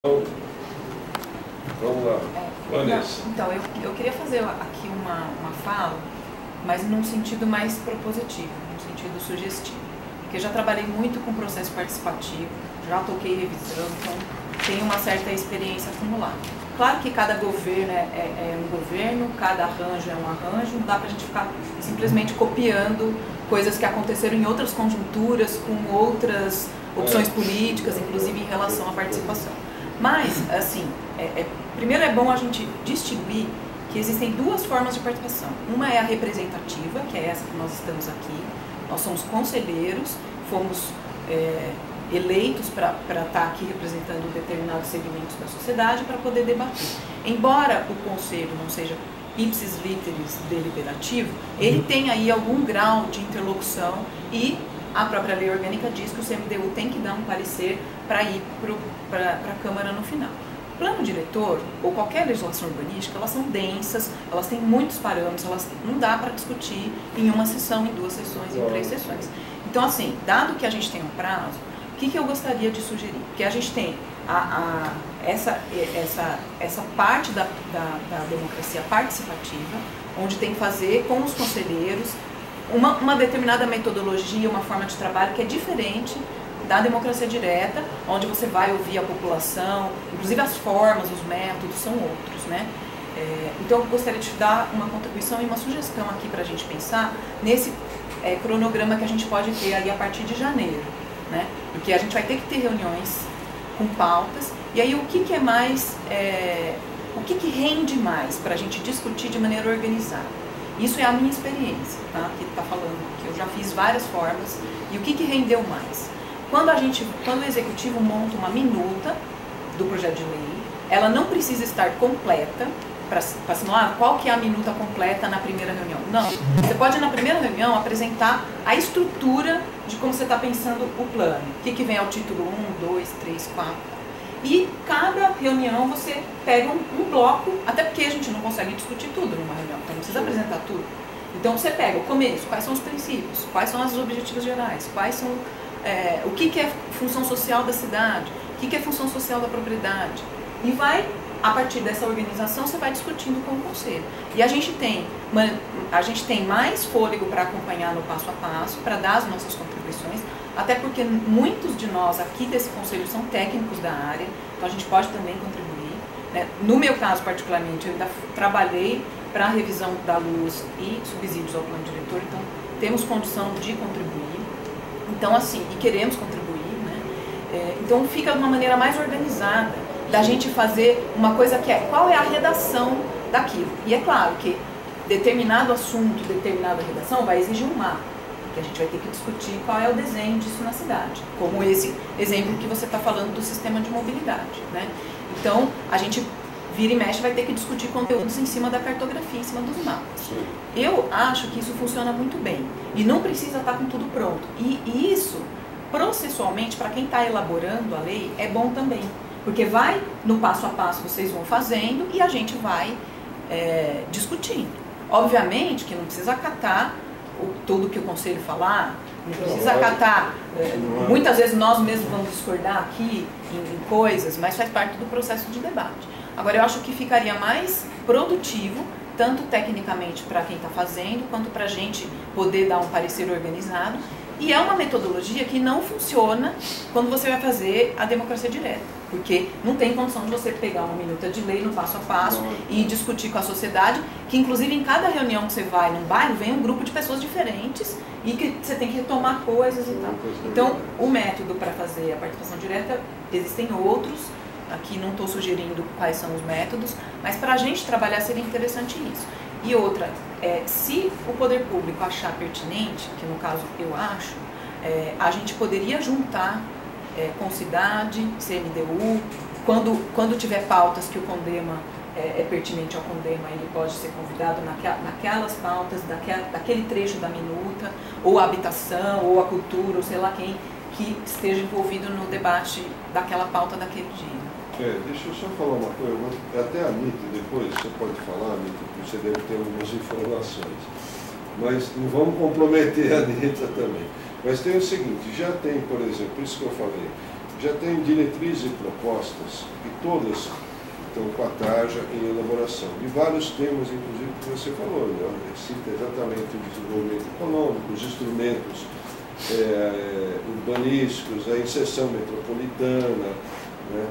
Então, vamos lá, Vanessa. Então, eu queria fazer aqui uma fala, mas num sentido mais propositivo, num sentido sugestivo. Porque eu já trabalhei muito com processo participativo, já toquei revisão, então tenho uma certa experiência acumulada. Claro que cada governo é um governo, cada arranjo é um arranjo, não dá pra gente ficar simplesmente copiando coisas que aconteceram em outras conjunturas, com outras opções políticas, inclusive em relação à participação. Mas, assim, primeiro é bom a gente distinguir que existem duas formas de participação. Uma é a representativa, que é essa que nós estamos aqui. Nós somos conselheiros, fomos eleitos para estar aqui representando determinados segmentos da sociedade para poder debater. Embora o conselho não seja ipsis literis deliberativo, ele tem aí algum grau de interlocução e a própria lei orgânica diz que o CMDU tem que dar um parecer para ir para a Câmara no final. O plano diretor, ou qualquer legislação urbanística, elas são densas, elas têm muitos parâmetros, elas não dá para discutir em uma sessão, em duas sessões, em três sessões. Então, assim, dado que a gente tem um prazo, o que eu gostaria de sugerir? Porque a gente tem essa parte da democracia participativa, onde tem que fazer com os conselheiros uma determinada metodologia, uma forma de trabalho que é diferente da democracia direta, onde você vai ouvir a população, inclusive as formas, os métodos são outros, né? Então eu gostaria de dar uma contribuição e uma sugestão aqui para a gente pensar nesse cronograma que a gente pode ter aí a partir de janeiro, né? Porque a gente vai ter que ter reuniões com pautas, e aí o que é mais, o que rende mais para a gente discutir de maneira organizada? Isso é a minha experiência, tá? Que está falando, que eu já fiz várias formas, e o que rendeu mais? Quando o executivo monta uma minuta do projeto de lei, ela não precisa estar completa, para simular qual que é a minuta completa na primeira reunião. Não, você pode na primeira reunião apresentar a estrutura de como você está pensando o plano. O que vem ao título 1, 2, 3, 4. E cada reunião você pega um bloco, até porque a gente não consegue discutir tudo numa reunião, então não precisa apresentar tudo. Então você pega o começo, quais são os princípios, quais são os objetivos gerais, quais são o que é função social da cidade, o que é função social da propriedade. E vai, a partir dessa organização, você vai discutindo com o conselho. E a gente tem mais fôlego para acompanhar no passo a passo, para dar as nossas contribuições, até porque muitos de nós aqui desse conselho são técnicos da área, então a gente pode também contribuir, né? No meu caso particularmente, eu ainda trabalhei para a revisão da luz e subsídios ao plano diretor, então temos condição de contribuir, então assim, e queremos contribuir, né? Então fica de uma maneira mais organizada da gente fazer uma coisa que qual é a redação daquilo. E é claro que determinado assunto, determinada redação vai exigir um mapa, que a gente vai ter que discutir qual é o desenho disso na cidade, como esse exemplo que você está falando do sistema de mobilidade, né? Então, a gente vira e mexe vai ter que discutir conteúdos em cima da cartografia, em cima dos mapas. Eu acho que isso funciona muito bem, e não precisa estar com tudo pronto. E isso, processualmente, para quem está elaborando a lei, é bom também. Porque vai, no passo a passo, vocês vão fazendo e a gente vai discutindo. Obviamente que não precisa acatar tudo que o conselho falar, não precisa acatar. Muitas vezes nós mesmos vamos discordar aqui em coisas, mas faz parte do processo de debate. Agora, eu acho que ficaria mais produtivo, tanto tecnicamente para quem está fazendo, quanto para a gente poder dar um parecer organizado. E é uma metodologia que não funciona quando você vai fazer a democracia direta, porque não tem condição de você pegar uma minuta de lei no passo a passo e discutir com a sociedade, que inclusive em cada reunião que você vai num bairro, vem um grupo de pessoas diferentes e que você tem que retomar coisas e tal. Então, o método para fazer a participação direta, existem outros, aqui não estou sugerindo quais são os métodos, mas para a gente trabalhar seria interessante isso. E outra, se o poder público achar pertinente, que no caso eu acho, a gente poderia juntar com cidade, CMDU, quando tiver pautas que o Condema é pertinente ao Condema, ele pode ser convidado naquelas pautas, daquele trecho da minuta, ou a habitação, ou a cultura, ou sei lá quem, que esteja envolvido no debate daquela pauta daquele dia. Deixa eu só falar uma coisa, até a Anitta, depois você pode falar, Anitta, que você deve ter algumas informações, mas não vamos comprometer a Anitta também. Mas tem o seguinte, já tem, por exemplo, isso que eu falei, já tem diretrizes e propostas, e todas estão com a tarja em elaboração. E vários temas, inclusive, que você falou, né? Cita exatamente o desenvolvimento econômico, os instrumentos urbanísticos, a inserção metropolitana, né?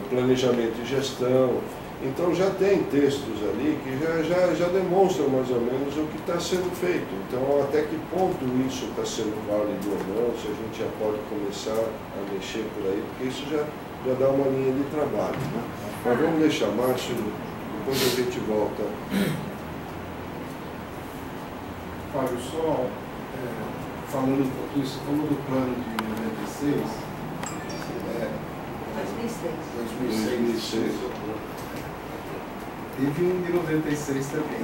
Planejamento e gestão. Então já tem textos ali que já demonstram mais ou menos o que está sendo feito. Então até que ponto isso está sendo válido ou não, se a gente já pode começar a mexer por aí, porque isso já dá uma linha de trabalho, né? Mas vamos deixar, Márcio, depois a gente volta. Fábio, só falando um pouquinho, você falou do plano de 96. 2006. Teve um de 96 também.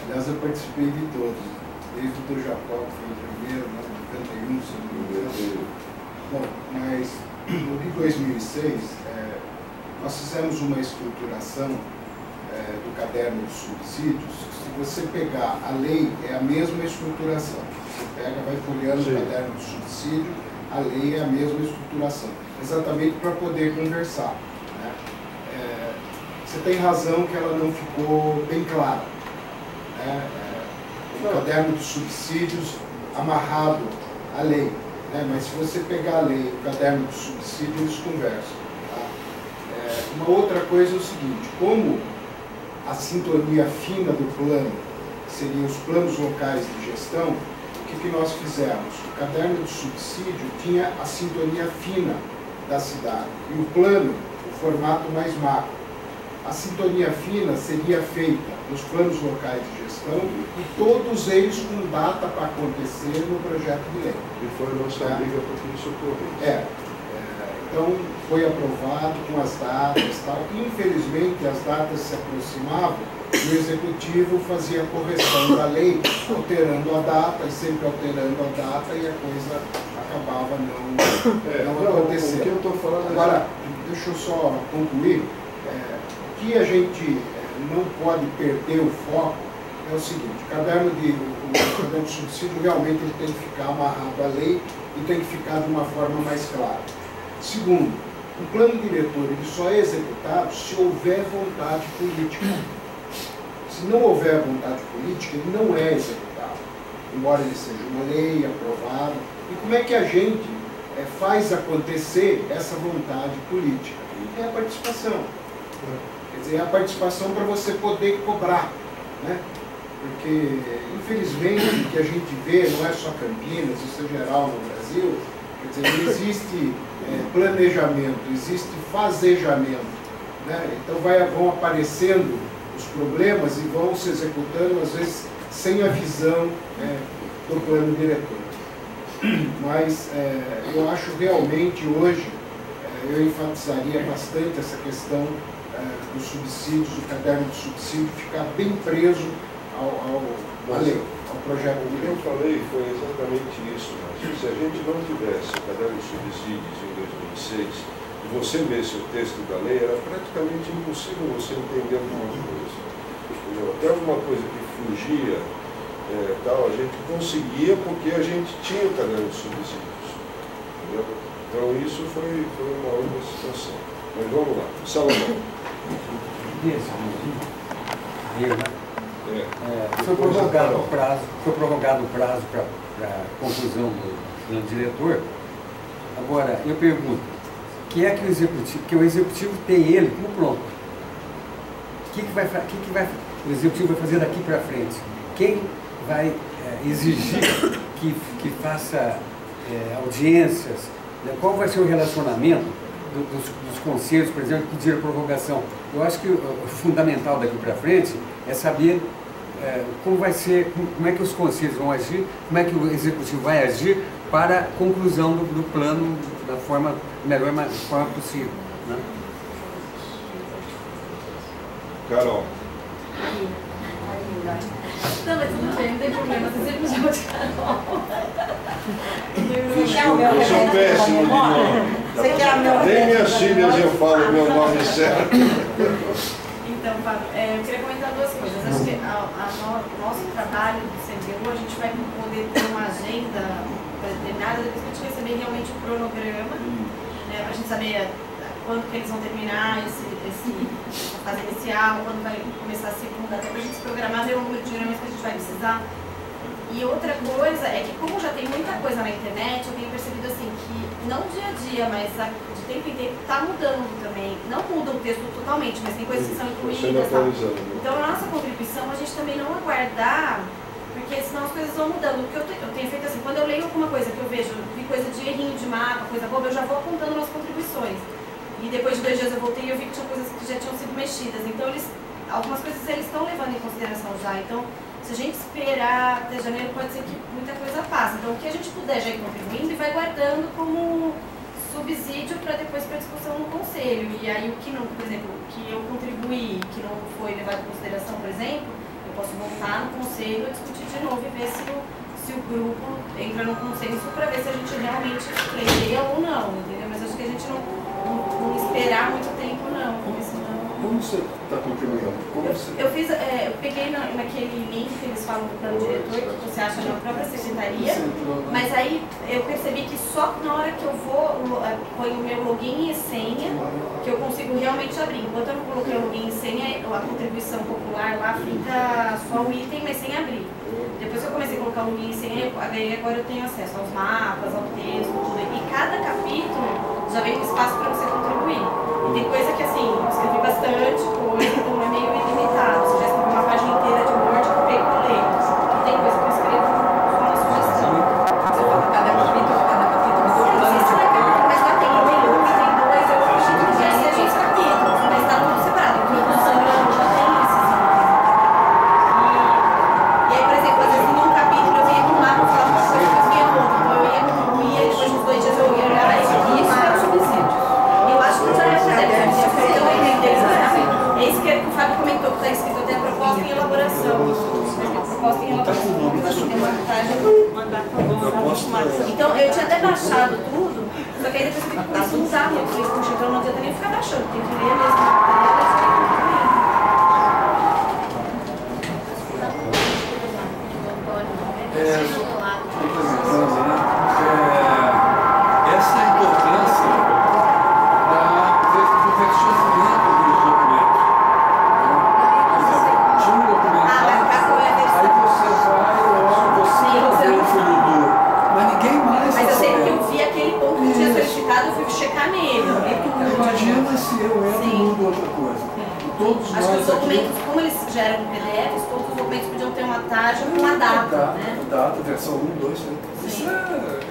Aliás, eu participei de todos, desde o do Japão, que foi o primeiro, né, 91, se não me engano. Bom, mas no de 2006, nós fizemos uma estruturação do caderno de subsídios. Se você pegar a lei, é a mesma estruturação. Você pega, vai folheando o caderno de subsídio, a lei é a mesma estruturação. Exatamente para poder conversar, né? Você tem razão que ela não ficou bem clara, né? O caderno de subsídios amarrado à lei, né? Mas se você pegar a lei e o caderno de subsídios, eles conversam, tá? Uma outra coisa é o seguinte: como a sintonia fina do plano seriam os planos locais de gestão, o que nós fizemos? O caderno de subsídio tinha a sintonia fina da cidade e o plano, o formato mais macro. A sintonia fina seria feita nos planos locais de gestão e todos eles com data para acontecer no projeto de lei. E foi a nossa briga para que isso ocorresse. Então foi aprovado com as datas, tal. Infelizmente as datas se aproximavam e o executivo fazia a correção da lei, alterando a data e sempre alterando a data, e a coisa acabava não acontecendo. O que eu estou falando agora, deixa eu só concluir. O que a gente não pode perder o foco é o seguinte: o caderno de subsídio realmente ele tem que ficar amarrado à lei e tem que ficar de uma forma mais clara. Segundo, o plano diretor ele só é executado se houver vontade política. Se não houver vontade política, ele não é executado, embora ele seja uma lei aprovada. E como é que a gente faz acontecer essa vontade política? E é a participação. Quer dizer, é a participação para você poder cobrar, né? Porque, infelizmente, o que a gente vê não é só Campinas, isso é geral no Brasil. Quer dizer, não existe planejamento, existe fazejamento, né? Então vão aparecendo os problemas e vão se executando, às vezes, sem a visão do plano diretor. Mas eu acho realmente hoje, eu enfatizaria bastante essa questão dos subsídios, do caderno de subsídio, ficar bem preso à lei, ao projeto de lei. O que eu falei foi exatamente isso, mas se a gente não tivesse o caderno de subsídios em 2006, e você lesse o texto da lei, era praticamente impossível você entender alguma coisa. Entendeu? Até alguma coisa que fugia, tal, a gente conseguia porque a gente tinha o caderno de subsídios. Entendeu? Então isso foi uma outra situação. Mas vamos lá. Salomão. Foi prorrogado o prazo para a conclusão do plano diretor. Agora, eu pergunto, que o executivo tem ele como pronto? O que o executivo vai fazer daqui para frente? Quem vai exigir que faça audiências? Qual vai ser o relacionamento dos conselhos, por exemplo, que pediram prorrogação? Eu acho que o fundamental daqui para frente é saber como vai ser, como é que os conselhos vão agir, como é que o executivo vai agir para a conclusão do plano da melhor forma possível, né? Carol. Não, mas tudo bem, não tem problema, você sempre chama de Carol. Eu sou péssimo de nome. Você quer o meu Nem minhas filhas eu falo meu nome certo. Então, Fábio, eu queria comentar duas coisas. Acho que o nosso trabalho do CBU, a gente vai poder ter uma agenda determinada depois que a gente receber realmente o cronograma, né, para a gente saber quando que eles vão terminar essa fase inicial, quando vai começar a segunda, até para a gente se programar, ver o número de reuniões que a gente vai precisar. E outra coisa é que, como já tem muita coisa na internet, eu tenho percebido assim que, não dia a dia, mas de tempo em tempo, está mudando também. Não muda o texto totalmente, mas tem coisas que são incluídas. Então, a nossa contribuição, a gente também não aguardar, porque senão as coisas vão mudando. O que eu tenho feito assim, quando eu leio alguma coisa que eu vejo, vi coisa de errinho de mapa, coisa boba, eu já vou apontando nas contribuições. E depois de 2 dias eu voltei e eu vi que tinha coisas que já tinham sido mexidas. Então, algumas coisas eles estão levando em consideração já. Então, se a gente esperar até janeiro, pode ser que muita coisa passe. Então, o que a gente puder já ir contribuindo e vai guardando como subsídio para depois para discussão no conselho. E aí, o que não, por exemplo, o que eu contribuí, que não foi levado em consideração, por exemplo, eu posso voltar no conselho e discutir de novo e ver se o grupo entra no consenso para ver se a gente realmente pleiteia ou não, entendeu? Mas acho que a gente não esperar muito tempo, não, porque senão... Como você está contribuindo? Eu peguei naquele link que eles falam do plano diretor, que você acha na própria secretaria, mas aí eu percebi que só na hora que eu ponho o meu login e senha, que eu consigo realmente abrir. Enquanto eu não coloquei o login e senha, a contribuição popular lá fica só o item, mas sem abrir. Depois que eu comecei a colocar o login e senha, agora eu tenho acesso aos mapas, ao texto, tudo. E cada capítulo já vem um espaço para você contribuir. E tem coisa que, assim, eu escrevi bastante coisa, então é meio ilimitado. Você já escreveu uma página inteira de Word, eu copiei e colei. E tem coisa que eu escrevo só na sugestão. Você fala cada capítulo, mas lá tem e-mail, tem 2, eu acredito que já seja os capítulos, mas está tudo separado. Porque o Instagram já tem isso, assim. E aí, por exemplo, às vezes em um capítulo eu ia com um mapa e falava uma coisa, depois vinha outro. Então eu ia contribuir, e depois de 2 dias eu ia olhar e isso é o subsídio. Eu acho que já é isso que o Fábio comentou, que está escrito até a proposta em elaboração. Proposta em elaboração. Eu acho que tem uma vantagem. Então, eu tinha até baixado tudo, só que aí depois eu vi que começou a usar muito. Eu falei, puxa, então não adianta nem ficar baixando, tem que ler mesmo. Essa é a importância do versionamento dos documentos. Tinha um documento aí você vai, você vê o fundador, mas ninguém mais. Mas eu sei que eu vi aquele ponto que tinha solicitado, eu fui checar nele. Imagina se eu entro e mudo outra coisa. Todos acho que os nós documentos, aqui, como eles geram PDFs, todos os documentos podiam ter uma taxa com uma data, né? Data, versão 1, 2, 3. Isso é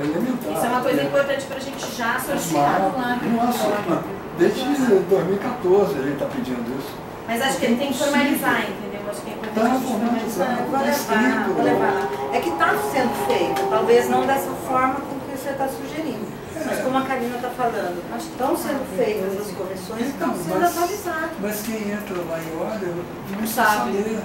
elementar. Isso é uma coisa importante para a gente já solicitar lá. Nossa, desde 2014 ele está pedindo isso. Mas acho que ele tem que formalizar, entendeu? Acho que é importante a gente formalizar. Vou levar. É que está sendo feito, talvez não dessa forma como que você está sugerindo. Mas como a Karina está falando, estão sendo feitas as correções e estão sendo atualizadas. Mas quem entra lá em ordem não sabe. saber.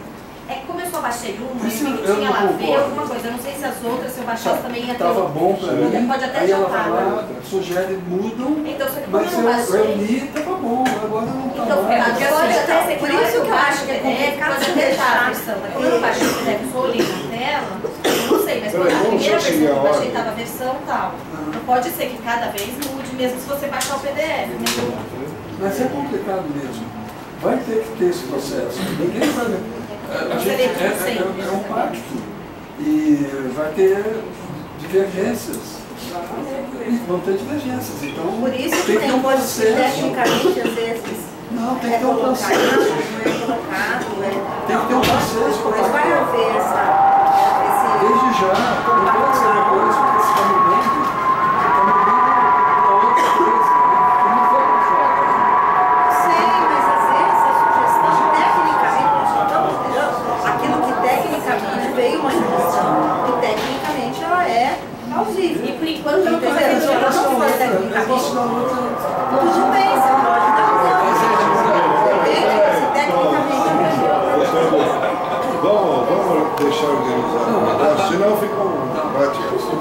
É que como eu só baixei uma, Isso eu vi que eu tinha não lá ver concordo. alguma coisa. Eu não sei se as outras, se eu baixasse também ia ter. Estava bom para mim. Pode até aí já ela vai estar. lá, sugere, mudam. Então, só que como Mas eu não eu baixei. li, estava bom, agora não está Então, mais. pode até ser que Por na hora isso que eu acho que é PDF, complicado pode você até estar a deixar. versão. Mas como eu não baixei o PDF, só olhei na tela, eu não sei, mas quando a primeira versão que eu baixei estava a versão tal. Não pode ser que cada vez mude, mesmo se você baixar o PDF. Mas é complicado mesmo. Vai ter que ter esse processo. Ninguém vai. A gente é um pacto. E vai ter divergências. Vão ter divergências. Então, Por isso que tem que ter um pode ser processo. tecnicamente, às vezes, Não, tem é que ter um colocado, processo. não é colocado, Tem que ter um processo para mas vai pactuar. haver esse... Desde já, não pode ser depois, porque você está mudando para outra coisa. Não foi para fora. Sei, mas às vezes a sugestão tecnicamente, nós estamos vendo aquilo que tecnicamente veio uma sugestão e tecnicamente ela é plausível. E por enquanto eu não estou Entendeu? fazendo Se ela não for Eu tecnicamente, posso dar outra. tudo bem, você pode dar uma depende se tecnicamente Vamos deixar organizado, senão fica um bate.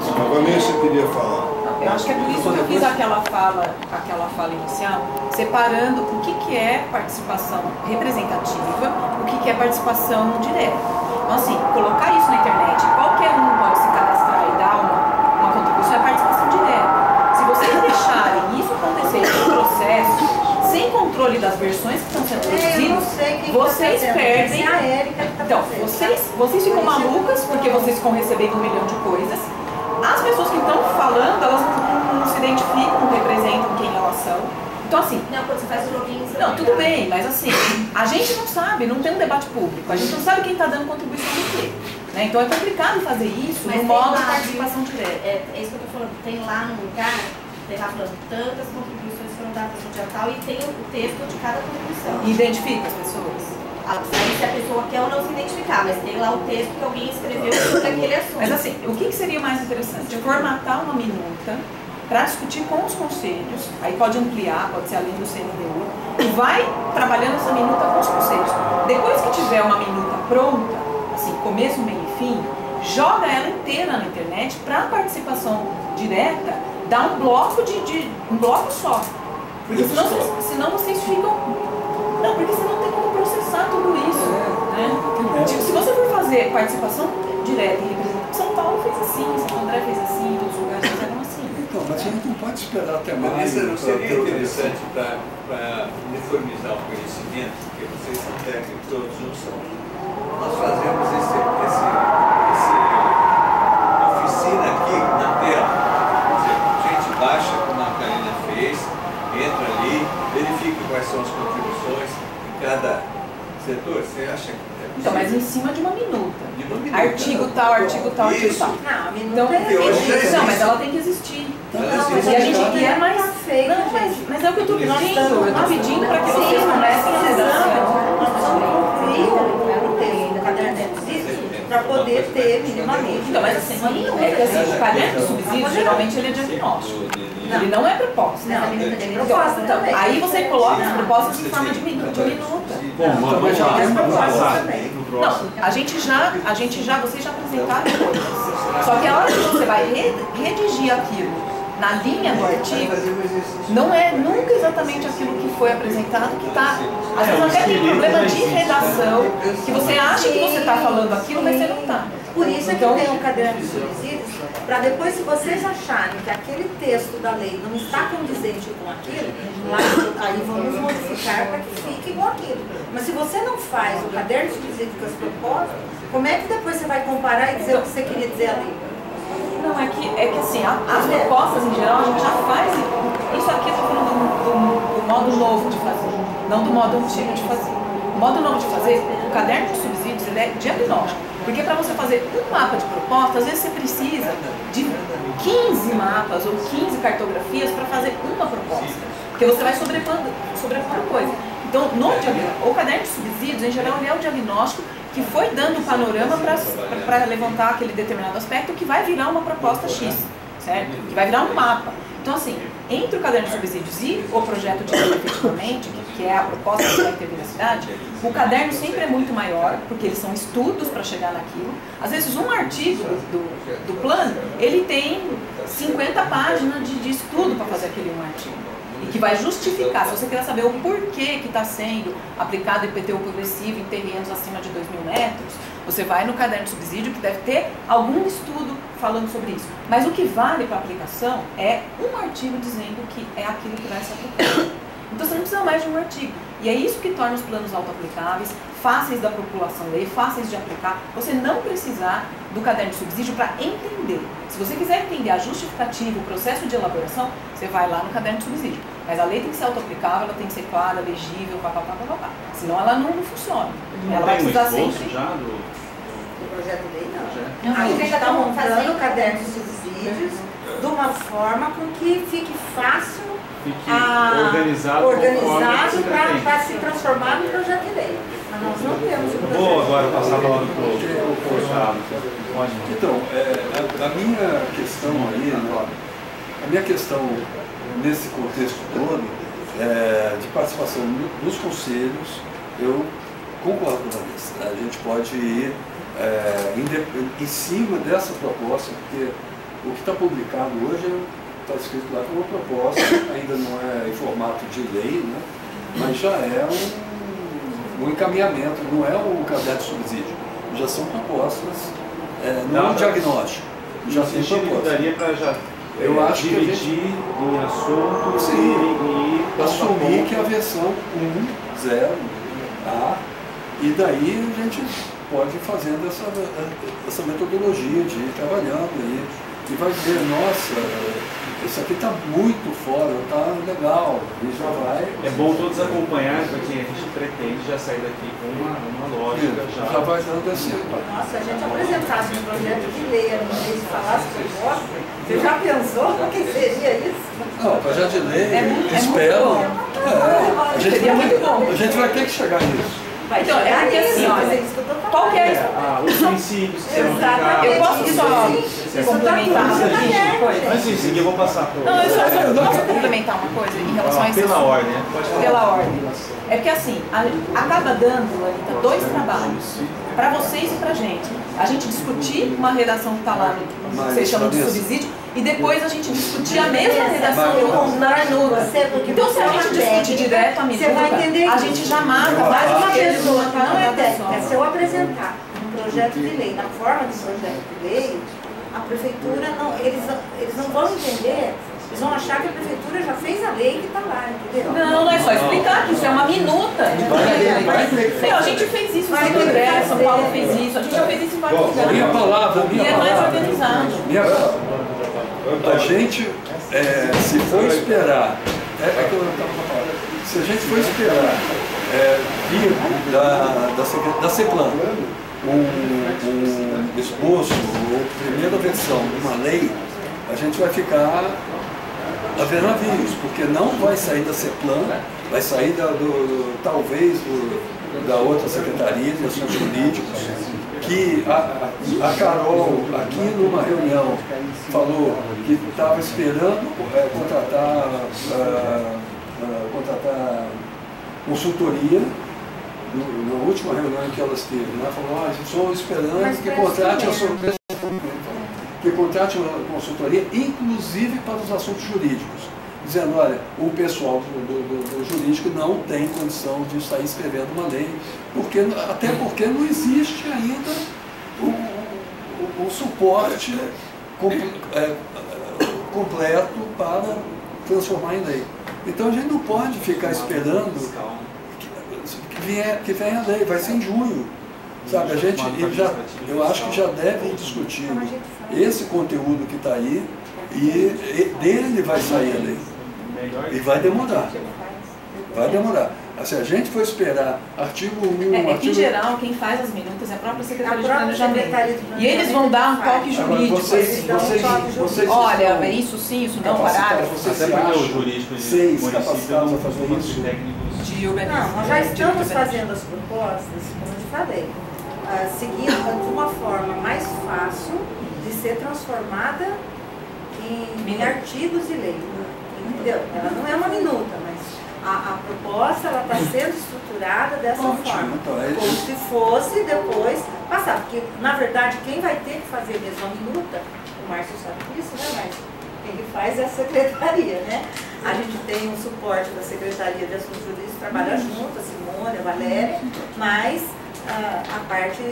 A Vanessa queria falar. Eu acho que é por isso que eu fiz aquela fala inicial, separando o que é participação representativa, o que é participação direta. Então, assim, colocar isso na internet, qualquer um pode se cadastrar e dar uma contribuição, é participação direta. Se vocês deixarem isso acontecer no processo, sem controle das versões que estão sendo produzidas, vocês perdem. Então, vocês ficam malucas porque vocês ficam recebendo 1 milhão de coisas. As pessoas que estão falando, elas não se identificam, não representam quem elas são. Então, assim... Não, quando você faz o login... Não, tudo bem, mas assim, a gente não sabe, não tem um debate público, a gente não sabe quem está dando contribuição do quê. Né? Então é complicado fazer isso no modo de participação direta. É isso que eu estou falando, tem lá no lugar, tem lá falando tantas contribuições foram dadas no dia tal e tem o texto de cada contribuição. Identifica as pessoas. Aí se a pessoa quer ou não se identificar, mas tem lá o texto que alguém escreveu sobre aquele assunto. Mas assim, o que seria mais interessante? Formatar uma minuta para discutir com os conselhos, aí pode ampliar, pode ser além do CNDU, e vai trabalhando essa minuta com os conselhos. Depois que tiver uma minuta pronta, assim, começo, meio e fim, joga ela inteira na internet para participação direta, dá um bloco um bloco só. Porque senão vocês ficam... Não, porque você não tem como processar tudo isso. Né? Tipo, se você for fazer participação direta e representação, São Paulo fez assim, São André fez assim, outros lugares fizeram assim. Então, mas a gente não pode esperar até mais. Mas isso não seria interessante para uniformizar o conhecimento, porque vocês são técnicos, todos não são. Nós fazemos essa oficina aqui na tela. Por exemplo, a gente baixa como a Karina fez, entra ali, verifica quais são as contribuições em cada setor. Você acha que é possível? Então, mas em cima de uma minuta. De uma minuta. Artigo tal, artigo tal, artigo tal. Não, a minuta Então, é não, mas ela tem que existir. Não, mas e a gente é mais feito, não, mas é o que eu estou pedindo. Eu estou pedindo para que vocês comecem a redação. Nós precisamos concluir o texto do caderno de subsídios para poder ter minimamente. Então, mas assim, é que assim, o caderno de subsídios, geralmente ele é diagnóstico. Ele não é proposta. Não, ele é proposta também. Aí você coloca as propostas em forma de minuta. Bom, mas já tem proposta também. Não, a gente já, vocês já apresentaram coisas. Só que a hora que você vai redigir aquilo na linha do artigo, não é nunca exatamente aquilo que foi apresentado que está... Às vezes até tem problema de redação, que você acha que você está falando aquilo, mas você não está. Por isso é que tem um caderno de subsídios, para depois, se vocês acharem que aquele texto da lei não está condizente com aquilo, aí vamos modificar para que fique com aquilo. Mas se você não faz o caderno de subsídios com as propostas, como é que depois você vai comparar e dizer o que você queria dizer ali? Não, é que assim, as propostas em geral a gente já faz, isso aqui eu estou falando do modo novo de fazer, não do modo antigo de fazer. O modo novo de fazer, o caderno de subsídios, ele é diagnóstico, porque para você fazer um mapa de proposta, às vezes você precisa de 15 mapas ou 15 cartografias para fazer uma proposta, porque você vai sobrepondo coisa. Então, o caderno de subsídios, em geral, ele é o diagnóstico que foi dando o panorama para levantar aquele determinado aspecto que vai virar uma proposta X, certo? Que vai virar um mapa. Então, assim, entre o caderno de subsídios e o projeto de lei, efetivamente, que é a proposta que vai intervir na cidade, o caderno sempre é muito maior, porque eles são estudos para chegar naquilo. Às vezes, um artigo do plano, ele tem 50 páginas de estudo para fazer aquele um artigo. E que vai justificar, se você quiser saber o porquê que está sendo aplicado IPTU progressivo em terrenos acima de 2.000 metros, você vai no caderno de subsídio que deve ter algum estudo falando sobre isso. Mas o que vale para a aplicação é um artigo dizendo que é aquilo que vai ser aplicado. Então você não precisa mais de um artigo. E é isso que torna os planos auto-aplicáveis, fáceis da população ler, fáceis de aplicar. Você não precisar do caderno de subsídio para entender. Se você quiser entender a justificativa, o processo de elaboração, você vai lá no caderno de subsídio. Mas a lei tem que ser auto-aplicável, ela tem que ser clara, legível, papapá. Senão ela não funciona. Ela vai precisar sempre... já do projeto de lei, não. A gente está montando o caderno de subsídios de uma forma com que fique fácil, organizado para se transformar no projeto de lei. Mas nós não temos o projeto. Vou agora passar a palavra para o Gustavo. Então, a minha questão aí, a minha questão nesse contexto todo de participação dos conselhos, eu concordo com isso. A gente pode ir em cima dessa proposta, porque o que está publicado hoje está escrito lá como uma proposta, ainda não é em formato de lei, né? Mas já é um encaminhamento, não é um caderno de subsídio, já são propostas, não é um diagnóstico, já tem propostas. Daria para já eu acho dividir que em assuntos e assumir que a versão 1, 0, A, e daí a gente pode ir fazendo essa metodologia de ir trabalhando e vai ver, nossa, isso aqui está muito fora, está legal, e já vai. É bom todos acompanharem, porque a gente pretende já sair daqui com uma lógica. Já vai dando esse. Nossa, a gente apresentasse um projeto de lei, em vez de falar sobre voto, você já pensou o que seria isso? Não, projeto de lei, É espero. seria muito bom. A gente vai ter que chegar nisso. Então, é porque assim, olha, qual que é os princípios que serão aplicados. Eu posso só complementar uma coisa? Mas sim, eu vou passar para o... Não, eu só posso complementar uma coisa em relação a isso. Pela ordem, né? Pode falar. Pela ordem. É porque assim, acaba dando, Anitta, 2 trabalhos, para vocês e para a gente. A gente discutir uma redação que está lá no que vocês chamam de subsídio, e depois a gente discutir a mesma redação na minuta. Então, se a gente discutir direto a minuta, a gente já mata mais uma pessoa. Não é técnica, é se eu apresentar um projeto de lei, na forma de projeto de lei, a prefeitura não, eles não vão entender, eles vão achar que a prefeitura já fez a lei que está lá, entendeu? Não é só explicar que isso é uma minuta. A gente fez isso no Congresso, São Paulo fez isso, a gente já fez isso em vários lugares. Minha palavra. E é mais organizado. A gente, se for esperar, se a gente for esperar vir da CEPLAN um esboço ou primeira versão de uma lei, a gente vai ficar a ver navios, porque não vai sair da CEPLAN, vai sair talvez da outra Secretaria de Assuntos Jurídicos, que a Carol, aqui numa reunião, falou que estava esperando contratar consultoria, na última reunião em que elas teve, né? Falou, estou esperando que contrate uma consultoria, inclusive para os assuntos jurídicos, dizendo, olha, o pessoal do jurídico não tem condição de sair escrevendo uma lei, até porque não existe ainda o suporte completo para transformar em lei. Então a gente não pode ficar esperando que venha a lei, vai ser em junho. Sabe, eu acho que já deve ir discutindo esse conteúdo que está aí e dele vai sair a lei. E vai demorar. Vai demorar. Se a gente for esperar artigo 1... Em geral, quem faz as minutas é a própria Secretaria de Planejamento. E eles vão dar um toque jurídico. Olha, é isso sim, isso não, parágrafo. Até porque o jurídico de capacitados a fazer isso. Não, nós já estamos fazendo as propostas, como eu falei, seguindo de uma forma mais fácil de ser transformada em artigos de lei. Entendeu? Ela não é uma minuta, mas a proposta está sendo estruturada dessa forma, como se fosse depois passar. Porque, na verdade, quem vai ter que fazer mesmo a minuta, o Márcio sabe disso, né, Márcio? Quem faz é a secretaria, né? A gente tem o suporte da Secretaria de Assuntos Jurídicos, trabalha junto, a Simone, a Valéria, mas a parte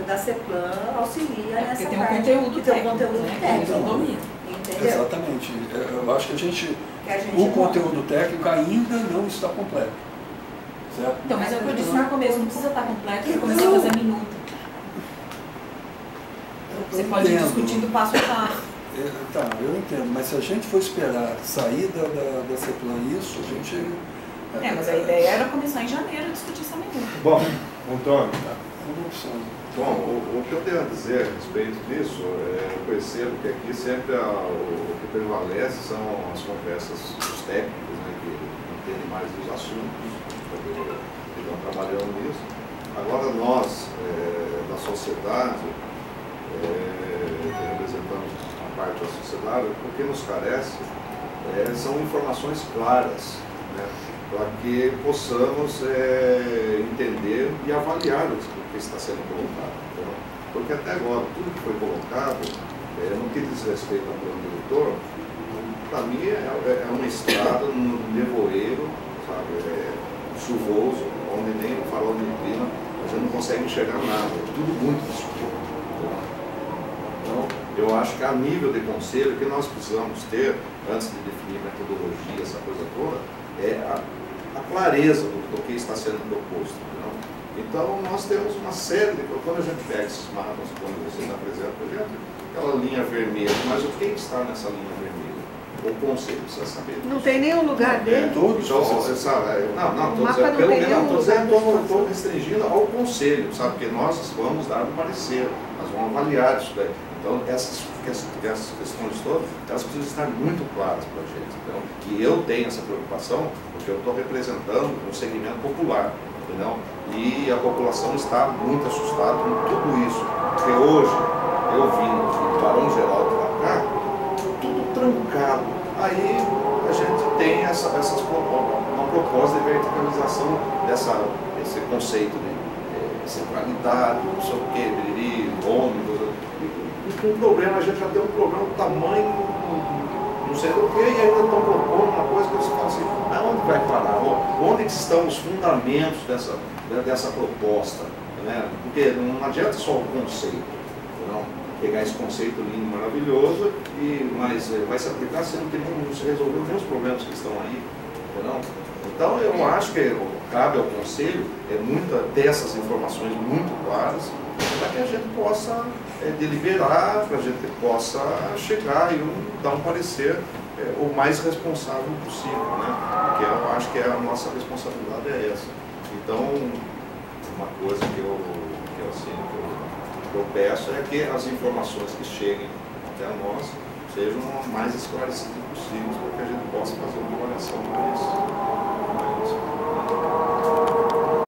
da CEPLAN auxilia nessa tem parte. Tem um conteúdo técnico. Entendeu? Exatamente. Eu acho que o conteúdo técnico ainda não está completo. Certo? Então, mas é o que eu disse no começo, não precisa estar completo para começar a fazer minuta. Você pode ir discutindo passo a passo. Tá, eu entendo, mas se a gente for esperar sair da CEPLAN isso, a gente... mas a ideia era começar em janeiro a discutir essa minuta. Bom, Antônio, bom, o que eu tenho a dizer a respeito disso, eu percebo que aqui sempre o que prevalece são as conversas dos técnicos, né, que entendem mais dos assuntos, que estão trabalhando nisso. Agora nós, da sociedade, que representamos a parte da sociedade, o que nos carece são informações claras, né, para que possamos entender e avaliar o que está sendo colocado. Entendeu? Porque até agora, tudo que foi colocado, no que diz respeito ao plano diretor, para mim, é uma estrada no nevoeiro, sabe, chuvoso, onde nem o farol de neblina, a gente não consegue enxergar nada, é tudo muito escuro. Então, eu acho que a nível de conselho, o que nós precisamos ter, antes de definir metodologia, essa coisa toda, é a clareza do que está sendo proposto. Não? Então, nós temos uma série de... Quando a gente pega esses mapas, quando vocês apresentam para a gente, aquela linha vermelha, mas o que está nessa linha vermelha? O conselho precisa saber. Não tem nenhum lugar dele. Todos você sabe. Estou restringindo ao conselho, sabe? Porque nós vamos dar um parecer, nós vamos avaliar isso daí. Então, essas questões todas, elas precisam estar muito claras para a gente. Então, e eu tenho essa preocupação, porque eu estou representando um segmento popular, entendeu? E a população está muito assustada com tudo isso. Porque hoje, eu vim do Barão Geraldo para cá, tudo trancado. Aí a gente tem uma proposta de verticalização desse conceito de centralidade, não sei o que, biriri, ônibus. E com o problema, a gente já tem um problema do tamanho, não sei do que, e ainda estão propondo uma coisa que você fala assim, mas onde vai parar? Onde estão os fundamentos dessa proposta? Né? Porque não adianta só o conceito, não? Pegar esse conceito lindo, maravilhoso, mas vai se aplicar sendo que não se resolveu nem os problemas que estão aí. Não? Então eu acho que cabe ao Conselho ter essas informações muito claras para que a gente possa deliberar, para a gente possa chegar e dar um parecer o mais responsável possível, né? Porque eu acho que a nossa responsabilidade é essa. Então, uma coisa que eu peço é que as informações que cheguem até nós sejam o mais esclarecidas possíveis para que a gente possa fazer uma avaliação mais